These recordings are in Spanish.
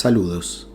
Saludos.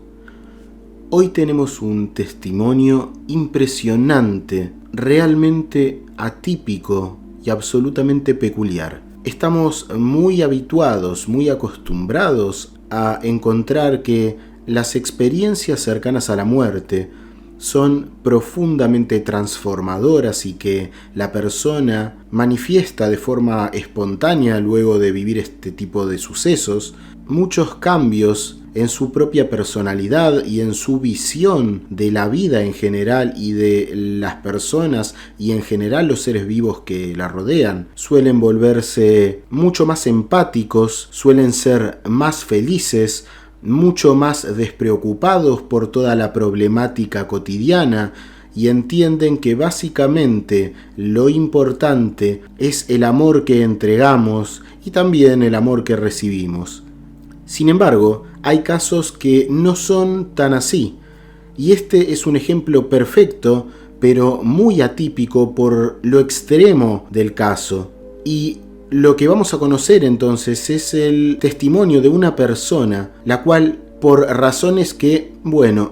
Hoy tenemos un testimonio impresionante, realmente atípico y absolutamente peculiar. Estamos muy habituados, muy acostumbrados a encontrar que las experiencias cercanas a la muerte son profundamente transformadoras y que la persona manifiesta de forma espontánea luego de vivir este tipo de sucesos muchos cambios en su propia personalidad y en su visión de la vida en general y de las personas y en general los seres vivos que la rodean. Suelen volverse mucho más empáticos, suelen ser más felices, mucho más despreocupados por toda la problemática cotidiana y entienden que básicamente lo importante es el amor que entregamos y también el amor que recibimos. Sin embargo, hay casos que no son tan así, y este es un ejemplo perfecto, pero muy atípico por lo extremo del caso. Y lo que vamos a conocer entonces es el testimonio de una persona, la cual, por razones que,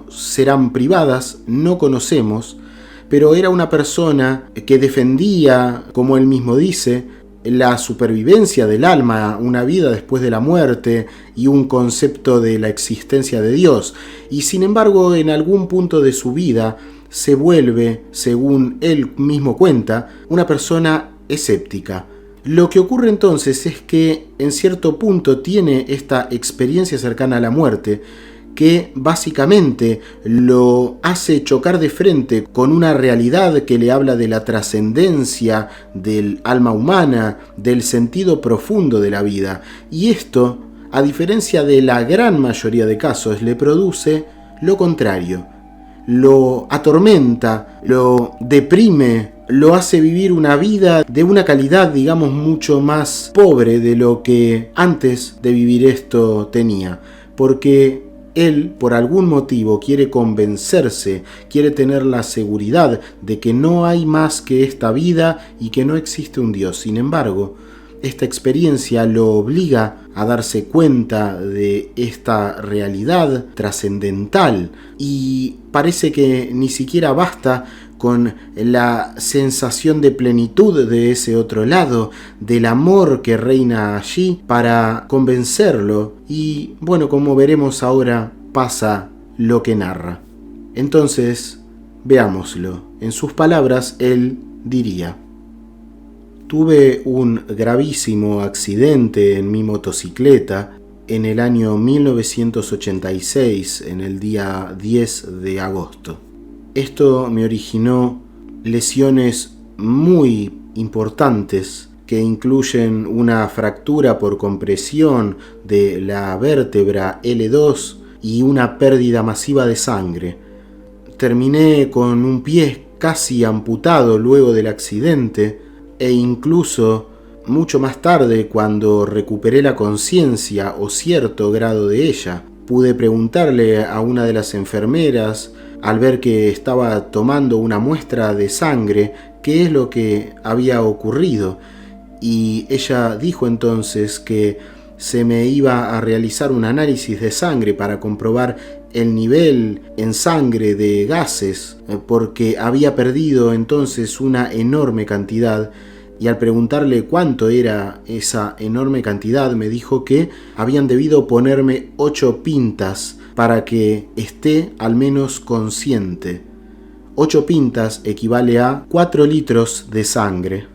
serán privadas, no conocemos, pero era una persona que defendía, como él mismo dice, la supervivencia del alma, una vida después de la muerte y un concepto de la existencia de Dios. Y sin embargo, en algún punto de su vida se vuelve, según él mismo cuenta, una persona escéptica. Lo que ocurre entonces es que en cierto punto tiene esta experiencia cercana a la muerte que básicamente lo hace chocar de frente con una realidad que le habla de la trascendencia del alma humana, del sentido profundo de la vida. Y esto, a diferencia de la gran mayoría de casos, le produce lo contrario. Lo atormenta, lo deprime, lo hace vivir una vida de una calidad, mucho más pobre de lo que antes de vivir esto tenía. Porque él, por algún motivo, quiere convencerse, quiere tener la seguridad de que no hay más que esta vida y que no existe un Dios. Sin embargo, esta experiencia lo obliga a darse cuenta de esta realidad trascendental y parece que ni siquiera basta con la sensación de plenitud de ese otro lado, del amor que reina allí para convencerlo y, como veremos ahora, pasa lo que narra. Entonces, veámoslo. En sus palabras, él diría: tuve un gravísimo accidente en mi motocicleta en el año 1986, en el día 10 de agosto. Esto me originó lesiones muy importantes que incluyen una fractura por compresión de la vértebra L2 y una pérdida masiva de sangre. Terminé con un pie casi amputado luego del accidente e incluso mucho más tarde, cuando recuperé la conciencia o cierto grado de ella, pude preguntarle a una de las enfermeras, al ver que estaba tomando una muestra de sangre, qué es lo que había ocurrido. Y ella dijo entonces que se me iba a realizar un análisis de sangre para comprobar el nivel en sangre de gases, porque había perdido entonces una enorme cantidad. Y al preguntarle cuánto era esa enorme cantidad, me dijo que habían debido ponerme 8 pintas para que esté al menos consciente. 8 pintas equivale a 4 litros de sangre.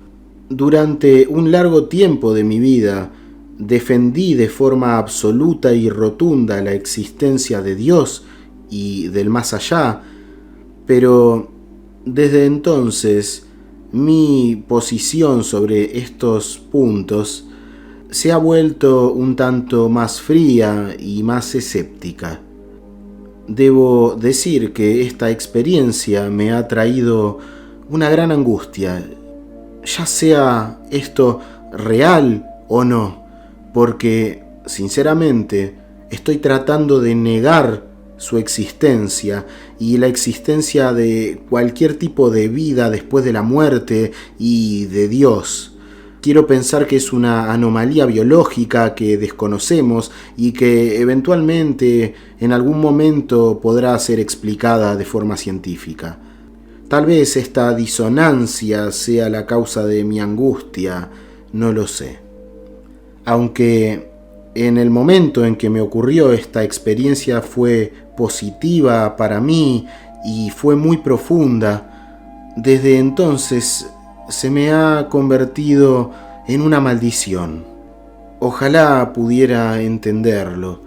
Durante un largo tiempo de mi vida defendí de forma absoluta y rotunda la existencia de Dios y del más allá, pero desde entonces mi posición sobre estos puntos se ha vuelto un tanto más fría y más escéptica. Debo decir que esta experiencia me ha traído una gran angustia, ya sea esto real o no, porque sinceramente estoy tratando de negar su existencia y la existencia de cualquier tipo de vida después de la muerte y de Dios. Quiero pensar que es una anomalía biológica que desconocemos y que eventualmente en algún momento podrá ser explicada de forma científica. Tal vez esta disonancia sea la causa de mi angustia, no lo sé. Aunque en el momento en que me ocurrió esta experiencia fue positiva para mí y fue muy profunda, desde entonces se me ha convertido en una maldición. Ojalá pudiera entenderlo.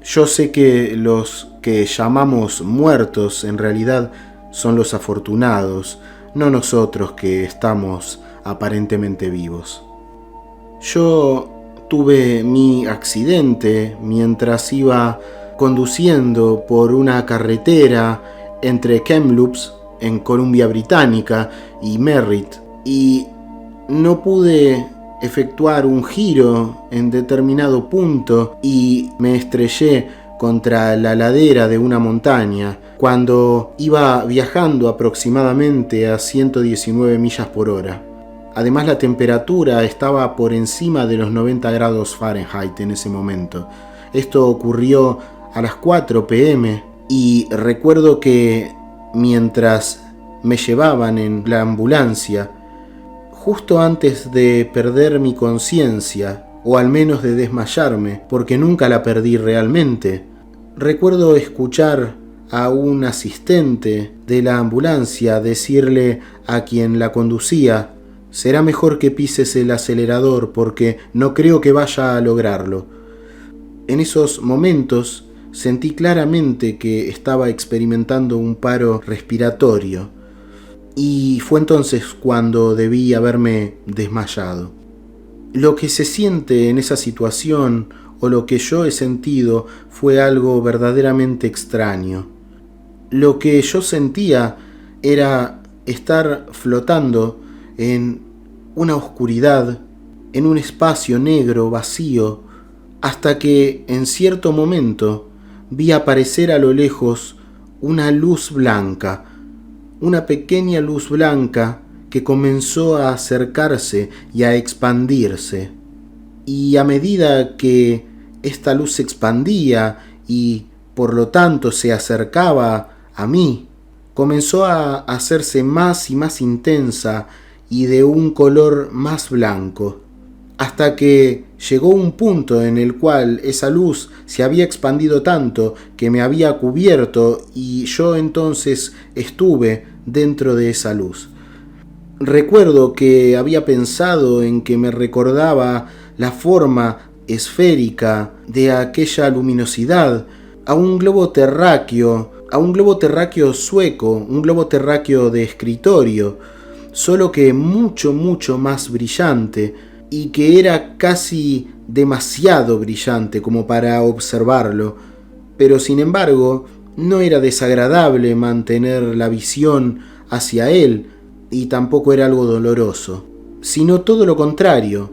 Yo sé que los que llamamos muertos en realidad son los afortunados, no nosotros que estamos aparentemente vivos. Yo tuve mi accidente mientras iba conduciendo por una carretera entre Kamloops, en Columbia Británica, y Merritt, y no pude efectuar un giro en determinado punto y me estrellé contra la ladera de una montaña cuando iba viajando aproximadamente a 119 millas por hora. Además, la temperatura estaba por encima de los 90 grados Fahrenheit en ese momento. Esto ocurrió a las 4 p.m. y recuerdo que mientras me llevaban en la ambulancia, justo antes de perder mi conciencia, o al menos de desmayarme, porque nunca la perdí realmente, recuerdo escuchar a un asistente de la ambulancia decirle a quien la conducía: será mejor que pises el acelerador porque no creo que vaya a lograrlo. En esos momentos sentí claramente que estaba experimentando un paro respiratorio y fue entonces cuando debí haberme desmayado. Lo que se siente en esa situación, o lo que yo he sentido, fue algo verdaderamente extraño. Lo que yo sentía era estar flotando en una oscuridad, en un espacio negro vacío, hasta que en cierto momento vi aparecer a lo lejos una luz blanca, una pequeña luz blanca que comenzó a acercarse y a expandirse. Y a medida que esta luz se expandía y por lo tanto se acercaba a mí, comenzó a hacerse más y más intensa y de un color más blanco, hasta que llegó un punto en el cual esa luz se había expandido tanto que me había cubierto y yo entonces estuve dentro de esa luz. Recuerdo que había pensado en que me recordaba la forma esférica de aquella luminosidad a un globo terráqueo sueco, un globo terráqueo de escritorio, solo que mucho más brillante, y que era casi demasiado brillante como para observarlo, pero sin embargo no era desagradable mantener la visión hacia él, y tampoco era algo doloroso, sino todo lo contrario.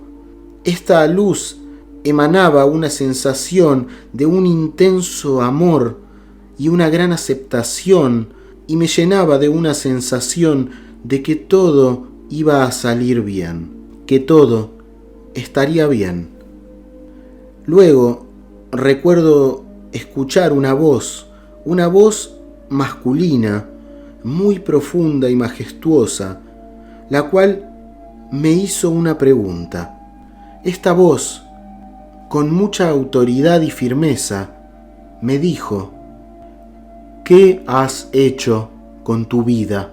Esta luz emanaba una sensación de un intenso amor y una gran aceptación, y me llenaba de una sensación de que todo iba a salir bien, que todo estaría bien. Luego recuerdo escuchar una voz masculina, muy profunda y majestuosa, la cual me hizo una pregunta. Esta voz, con mucha autoridad y firmeza, me dijo: ¿qué has hecho con tu vida?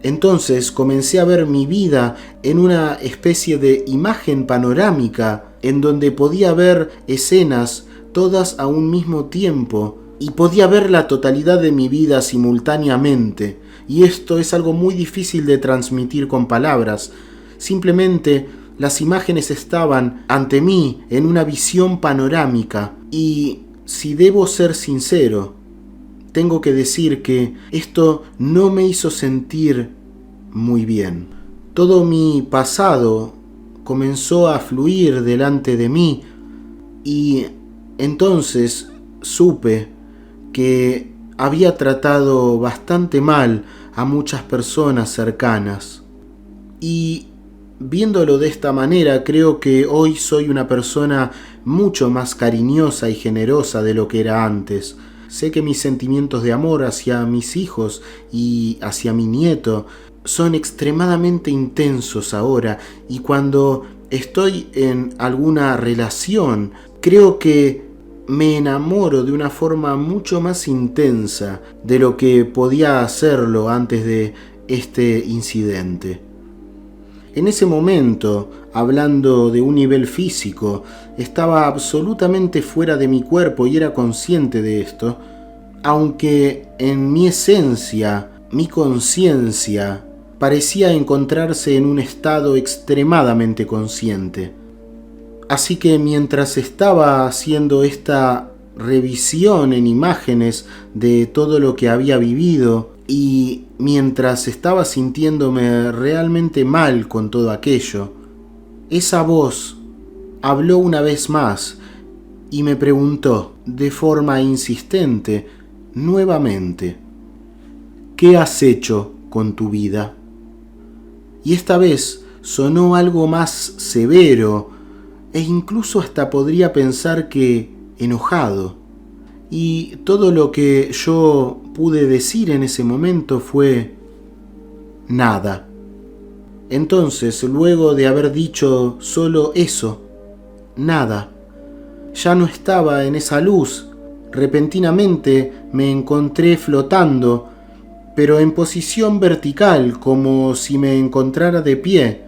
Entonces comencé a ver mi vida en una especie de imagen panorámica en donde podía ver escenas todas a un mismo tiempo y podía ver la totalidad de mi vida simultáneamente. Y esto es algo muy difícil de transmitir con palabras. Simplemente las imágenes estaban ante mí en una visión panorámica. Y si debo ser sincero, tengo que decir que esto no me hizo sentir muy bien. Todo mi pasado comenzó a fluir delante de mí y entonces supe que había tratado bastante mal a muchas personas cercanas. Y viéndolo de esta manera, creo que hoy soy una persona mucho más cariñosa y generosa de lo que era antes. Sé que mis sentimientos de amor hacia mis hijos y hacia mi nieto son extremadamente intensos ahora, y cuando estoy en alguna relación, creo que me enamoro de una forma mucho más intensa de lo que podía hacerlo antes de este incidente. En ese momento, hablando de un nivel físico, estaba absolutamente fuera de mi cuerpo y era consciente de esto, aunque en mi esencia, mi conciencia, parecía encontrarse en un estado extremadamente consciente. Así que mientras estaba haciendo esta revisión en imágenes de todo lo que había vivido y mientras estaba sintiéndome realmente mal con todo aquello, esa voz habló una vez más y me preguntó de forma insistente, nuevamente, ¿qué has hecho con tu vida? Y esta vez sonó algo más severo e incluso hasta podría pensar que enojado. Y todo lo que yo pude decir en ese momento fue nada. Entonces, luego de haber dicho solo eso, nada, ya no estaba en esa luz. Repentinamente me encontré flotando, pero en posición vertical, como si me encontrara de pie,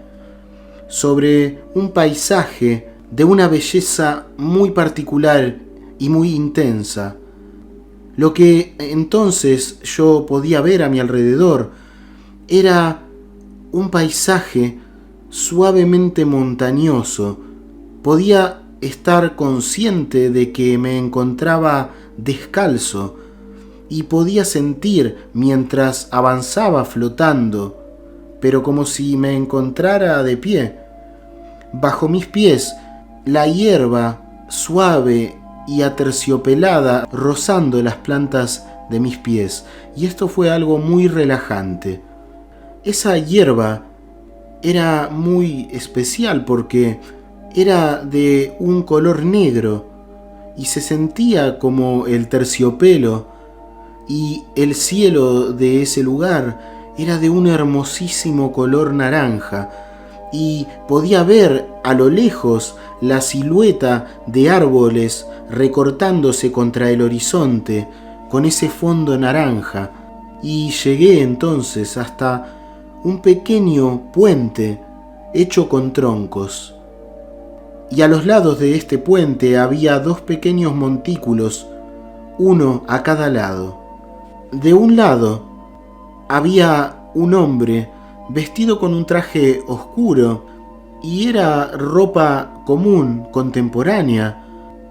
sobre un paisaje de una belleza muy particular y muy intensa. Lo que entonces yo podía ver a mi alrededor era un paisaje suavemente montañoso. Podía estar consciente de que me encontraba descalzo y podía sentir mientras avanzaba flotando, pero como si me encontrara de pie. Bajo mis pies, la hierba suave y aterciopelada rozando las plantas de mis pies, y esto fue algo muy relajante. Esa hierba era muy especial porque era de un color negro y se sentía como el terciopelo, y el cielo de ese lugar era de un hermosísimo color naranja, y podía ver a lo lejos la silueta de árboles recortándose contra el horizonte con ese fondo naranja, y llegué entonces hasta un pequeño puente hecho con troncos. Y a los lados de este puente había dos pequeños montículos, uno a cada lado. De un lado había un hombre vestido con un traje oscuro y era ropa común, contemporánea,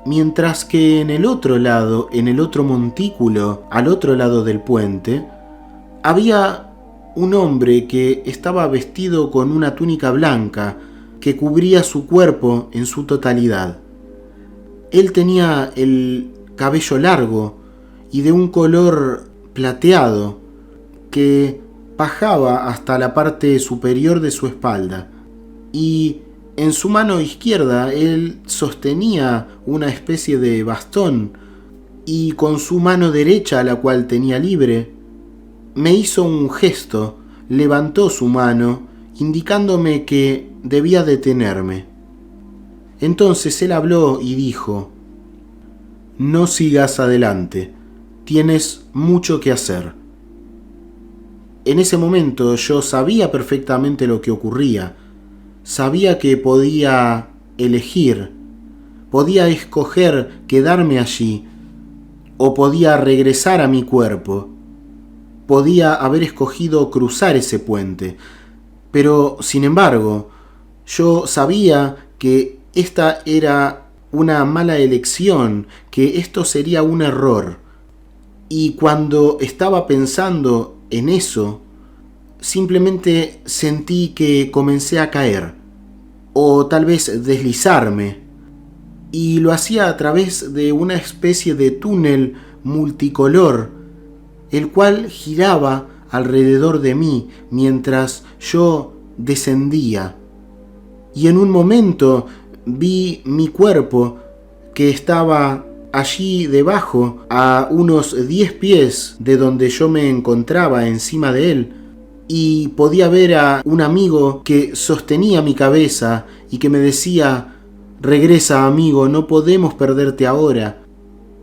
mientras que en el otro lado, en el otro montículo, al otro lado del puente, había un hombre que estaba vestido con una túnica blanca que cubría su cuerpo en su totalidad. Él tenía el cabello largo y de un color plateado que bajaba hasta la parte superior de su espalda, y en su mano izquierda él sostenía una especie de bastón, y con su mano derecha, la cual tenía libre, me hizo un gesto, levantó su mano, indicándome que debía detenerme. Entonces él habló y dijo: «No sigas adelante, tienes mucho que hacer». En ese momento yo sabía perfectamente lo que ocurría. Sabía que podía elegir, podía escoger quedarme allí o podía regresar a mi cuerpo. Podía haber escogido cruzar ese puente, pero sin embargo, yo sabía que esta era una mala elección, que esto sería un error. Y cuando estaba pensando en eso, simplemente sentí que comencé a caer, o tal vez deslizarme, y lo hacía a través de una especie de túnel multicolor, el cual giraba alrededor de mí mientras yo descendía. y en un momento vi mi cuerpo que estaba allí debajo, a unos 10 pies de donde yo me encontraba encima de él, y podía ver a un amigo que sostenía mi cabeza y que me decía: regresa, amigo, no podemos perderte ahora.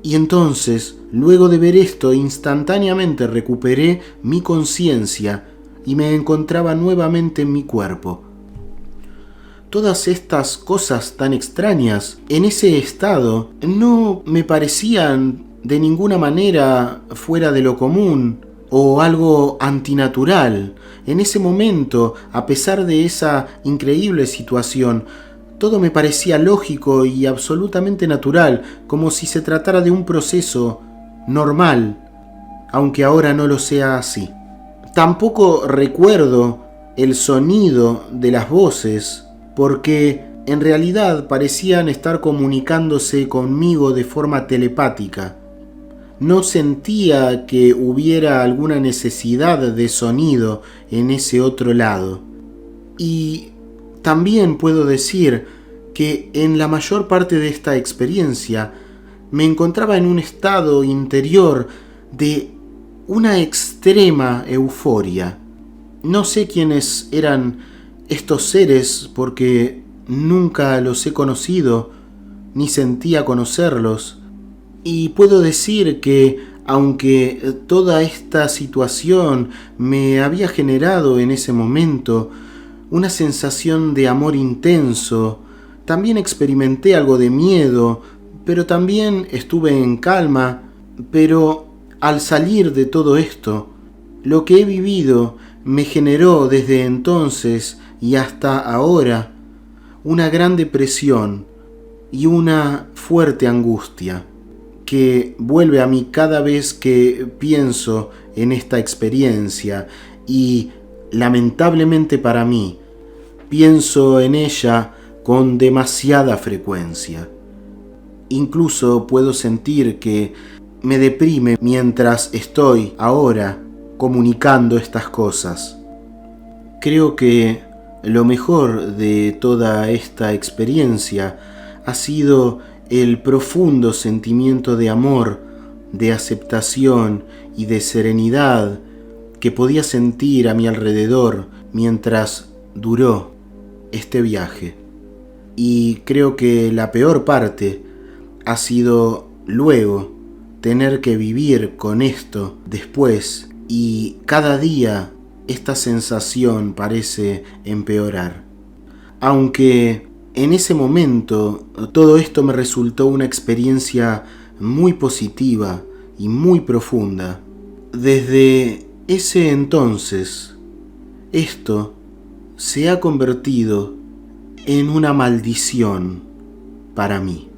Y entonces, luego de ver esto, instantáneamente recuperé mi conciencia y me encontraba nuevamente en mi cuerpo. Todas estas cosas tan extrañas en ese estado no me parecían de ninguna manera fuera de lo común o algo antinatural. En ese momento, a pesar de esa increíble situación, todo me parecía lógico y absolutamente natural, como si se tratara de un proceso normal, aunque ahora no lo sea así. Tampoco recuerdo el sonido de las voces, porque en realidad parecían estar comunicándose conmigo de forma telepática. No sentía que hubiera alguna necesidad de sonido en ese otro lado. Y también puedo decir que en la mayor parte de esta experiencia me encontraba en un estado interior de una extrema euforia. No sé quiénes eran estos seres porque nunca los he conocido ni sentía conocerlos, y puedo decir que aunque toda esta situación me había generado en ese momento una sensación de amor intenso, también experimenté algo de miedo, pero también estuve en calma. Pero al salir de todo esto, lo que he vivido me generó desde entonces y hasta ahora una gran depresión y una fuerte angustia que vuelve a mí cada vez que pienso en esta experiencia, y lamentablemente para mí pienso en ella con demasiada frecuencia. Incluso puedo sentir que me deprime mientras estoy ahora comunicando estas cosas. Creo que lo mejor de toda esta experiencia ha sido el profundo sentimiento de amor, de aceptación y de serenidad que podía sentir a mi alrededor mientras duró este viaje. Y creo que la peor parte ha sido luego tener que vivir con esto después, y cada día esta sensación parece empeorar. Aunque en ese momento todo esto me resultó una experiencia muy positiva y muy profunda, desde ese entonces esto se ha convertido en una maldición para mí.